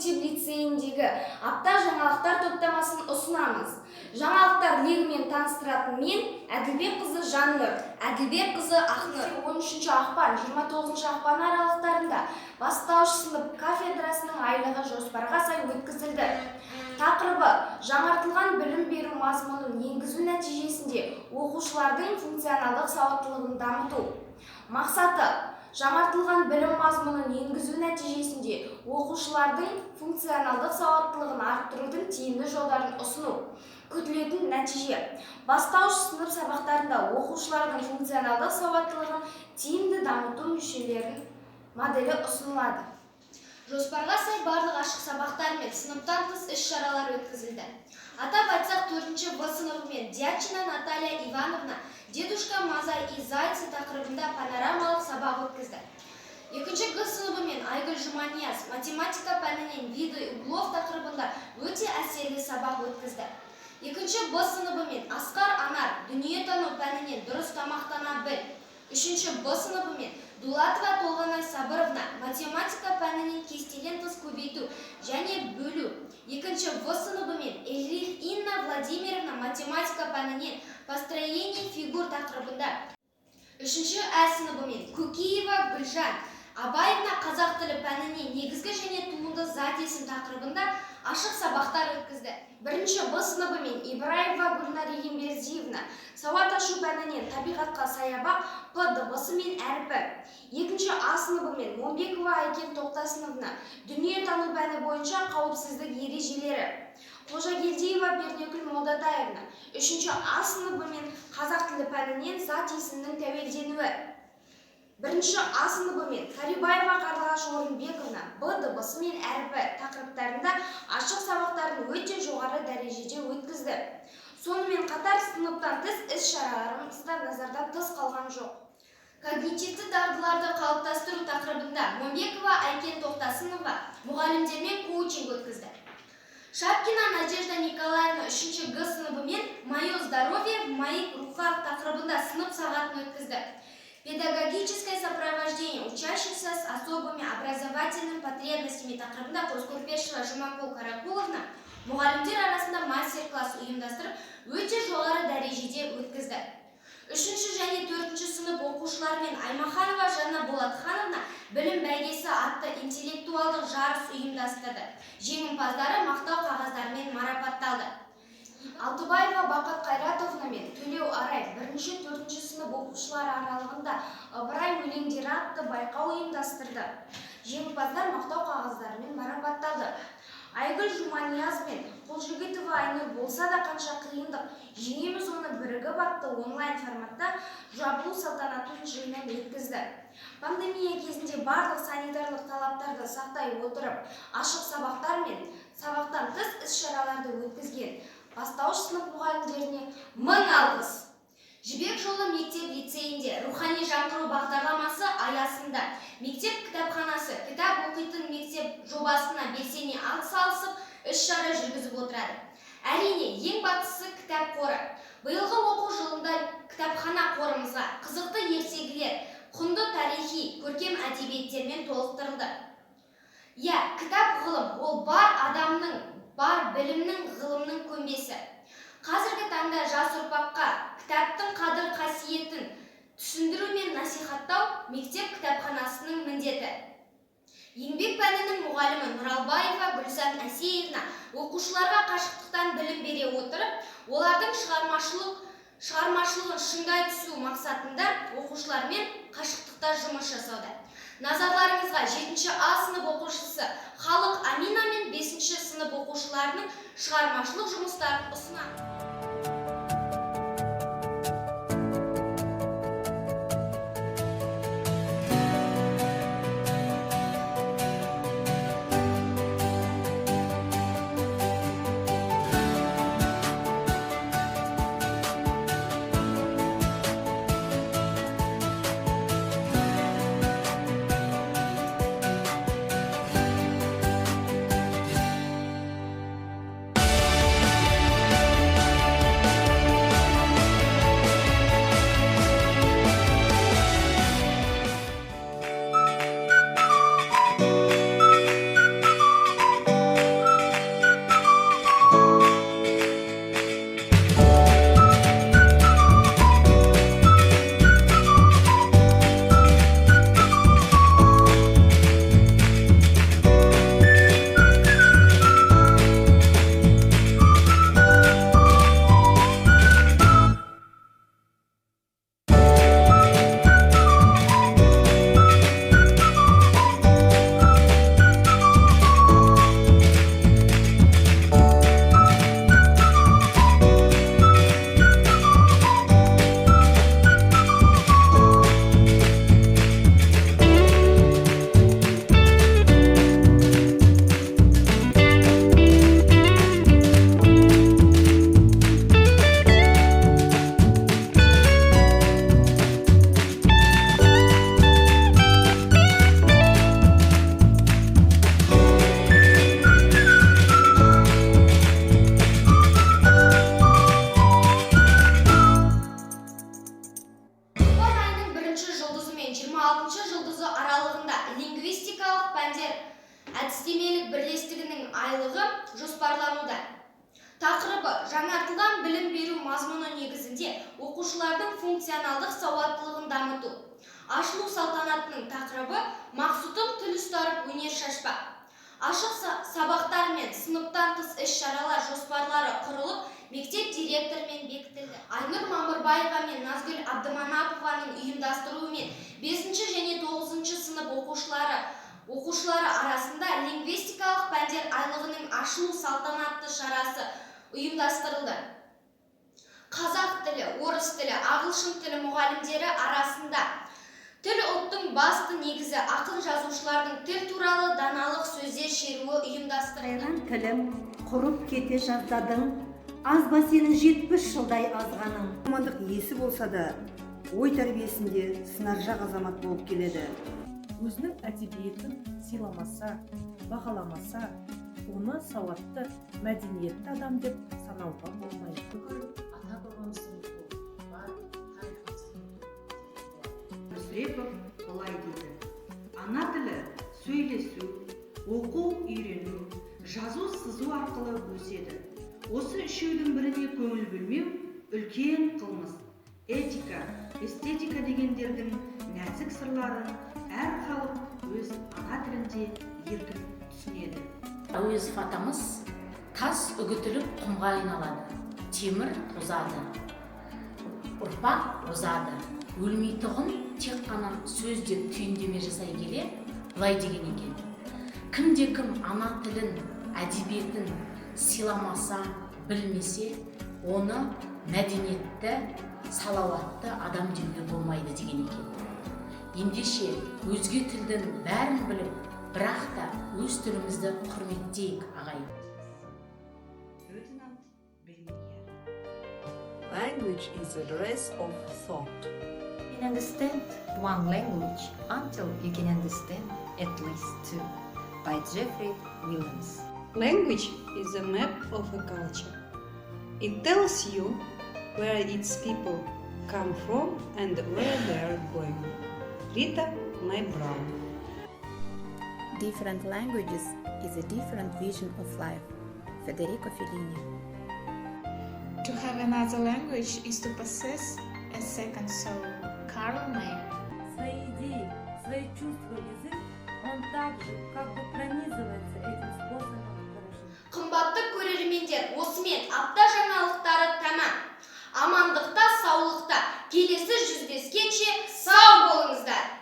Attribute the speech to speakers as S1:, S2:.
S1: мектеп-лицейіндегі апта жаңалықтар топтамасын ұсынамыз. Жаңалықтар легімен таныстыратын мен Әділбекқызы Жаннұр, Әділбекқызы Ақнұр. 13 ақпан, 29 ақпан аралықтарында бастауыш сынып кафедрасының айлығы жоспарға сай өткізілді. Тақырыбы: жаңартылған білім беру мазмұнын енгізу нәтижесінде оқушылардың функционалдық сауаттылығын дамыту. Мақсаты: жаңартылған білім мазмұнын енгізу нәтижесінде оқушылардың функционалдық сауаттылығын арттырудың тиімді жолдарын ұсыну. Күтілетін нәтиже: бастауыш сынып сабақтарында оқушылардың функционалдық сауаттылығын тиімді дамыту мүшелерінің моделі ұсынылады.
S2: Жоспарға сай барлық ашық сабақтар мен сыныптан тыс іс-шаралар өткізілді. Атап айтсақ, 4-ші В сыныбымен Дьячина Наталья Ивановна «Дедушка Мазай и Зайцы» тақырыбында панорамалық сабақ өткізді. 2-ші Г сыныбымен Айгүл Жұманияз математика пәнінен виды углов тақырыбында өте әсерлі сабақ өткізді. 2-ші Б сыныбымен Асқар Анар дүниетану пәнінен дұрыс тамақтана біл. 3-ші Б сыныбымен Дулатова Толғанай Сабыровна математика пәнінен кестеден тыс көбейту және бөлу. 2-ші В сыныбымен Эльрих Инна Владимировна математика пәнінен построение фигур тақырыбында. 3-ші Ә сыныбымен Кукиева Гүлжан Абаевна қазақ тілі пәнінен негізгі және туынды зат есім тақырыбында ашық сабақтар өткізді. 1-ші Б сыныбымен Ибраева Гүлнар Ембердиевна сауат ашу пәнінен табиғатқа саябақ П дыбысы мен әрпі. 2-ші А сыныбымен Момбекова Айкен Тоқтасыновна дүниетану пәні бойынша қауіпсіздік ережелері. Қожагелдиева Бернекүл Молдатаевна 3-ші А сыныбымен қазақ тілі пәнінен зат есімнің тәуелденуі. 1-ші А сыныбымен Карибаева Қарлығаш Орынбековна Б дыбысы мен әрпі тақырыптарында ашық сабақтарын өте жоғары дәрежеде өткізді. Сонымен қатар сыныптан тыс іс-шараларымыз да назардан тыс қалған жоқ. Когнитивті дағдыларды қалыптастыру тақырыбында Момбекова Айкен Тоқтасынова мұғалімдермен коучинг өткізді. Шапкина Надежда Николаевна 3-ші Г сыныбымен «Мое здоровье в моих руках» тақырыбында сынып сағатын өткізді. Педагогическое сопровождение учащихся с особыми образовательными потребностями тақырыбында Қозкөрпешева Жұмакул Каракуловна мұғалімдер арасында мастер-класс ұйымдастырып, өте жоғары дәрежеде өткізді. 3-ші және 4-ші сынып оқушыларымен Аймаханова Жанна Болатхановна білім бәйгесі атты интеллектуалдық жарыс ұйымдастырды. Жеңімпаздары мақтау қағаздарымен марапатталды. Алтыбаева Бақыт Қайратовна мен Төлеу Арай 1-ші 4-ші сынып оқушылары аралығында Ыбырай өлеңдері атты байқау ұйымдастырды. Жеңімпаздар мақтау қағаздарымен марапатталды. Айгүл Жұманияз мен Қолжігітова Айнұр болса да қанша қиындық, жеңеміз оны бірігіп атты онлайн форматта жабылу салтанатын жиынын өткізді. Пандемия кезінде барлық санитарлық талаптарды сақтай отырып, ашық сабақтар мен сабақтан тыс іс-шараларды өткізген бастауыш сынып мұғалімдеріне мың алғыс. Жібек жолы мектеп-лицейінде рухани жаңғыру бағдарламасы аясында мектеп кітапханасы кітап оқитын мектеп жобасына белсене атсалысып іс-шара жүргізіп отырады. Әрине, ең бастысы кітап қоры. Биылғы оқу жылында кітапхана қорымызға қызықты ертегілер, құнды тарихи, көркем әдебиеттермен толықтырылды. Кітап ғылым, ол бар адамның, бар білімнің, ғылымның көмбесі. Қазіргі таңда жас ұрпаққа кітаптың қадір қасиетін түсіндіру мен насихаттау мектеп кітапханасының міндеті. Еңбек пәнінің мұғалімі Нұралбаева Гүлсан Әсеевна оқушыларға қашықтықтан білім бере отырып, олардың шығармашылығын шыңдай түсу мақсатында оқушылармен қашықтықта жұмыс жасауда. Назарларыңызға 7-ші А сынып оқушысы Халық Амина мен 5-ші сынып оқушыларының шығармашылық жұмыстарын ұсынамын. бірлестігінің айлығы жоспарлануда. Тақырыбы жаңартылған білім беру мазмұны негізінде оқушылардың функционалдық сауаттылығын дамыту. Ашылу салтанатының тақырыбы мақсұтым тіл ұстарып өнер шашпақ. Ашық сабақтар мен сыныптан тыс іс-шаралар жоспарлары құрылып, мектеп директорымен бекітілді. Айнұр Мамырбаева мен Назгүл Абдыманапованың ұйымдастыруымен 5 және 9 сынып оқушылары арасында лингвистикалық пәндер айлығының ашылу салтанатты шарасы ұйымдастырылды. Қазақ тілі, орыс тілі, ағылшын тілі мұғалімдері арасында тіл ұлттың басты негізі ақын жазушылардың тіл туралы даналық сөздер шеруі ұйымдастырылды.
S3: Тілім құрып кете жаздадың, аз ба сенің 70 жылдай азғаның.
S4: Мамандық иесі болса да, ой тәрбиесінде сынаржақ азамат болып келеді.
S5: Өзінің әдебиетін сыйламаса, бағаламаса, оны сауатты, мәдениетті адам деп санауға болмайды.
S4: Мүсірепов былай дейді: ана тілі сөйлесу, оқу, үйрену, жазу, сызу арқылы өседі. Осы үшеудің біріне көңіл бөлмеу үлкен қылмыс. Этика, эстетика дегендердің нәзік сырларын әр халық өз ана тілінде еркін түсінеді.
S6: Әуезов атамыз тас үгітіліп құмға айналады, темір тозады, ұрпақ озады. Өлмейтұғын тек қана сөз деп түйіндеме жасай келе былай деген екен: кімде-кім ана тілін, әдебиетін сыйламаса, білмесе, оны мәдениетті, салауатты адам деуге болмайды деген екен. Ендеше өзге тілдің бәрін біліп, бірақ та өз тілімізді құрметтейік, ағайын.
S7: Language is a dress of thought.
S8: You can understand one language until you can understand at least two, by Jeffrey Williams.
S9: Language is a map of a culture. It tells you where its people come from and where they are going. Rita Mae Brown.
S10: Different languages is a different vision of life. Federico Fellini.
S11: To have another language is to possess a second soul. Karl May.
S5: Свои идеи, свои чувства, язык, он также как бы пронизывается этим способом выражения.
S2: Қымбатты көрермендер, осымен апта жаңалықтары тәмам. Амандықта, саулықта, келесі жүздескенше сау болыңыздар.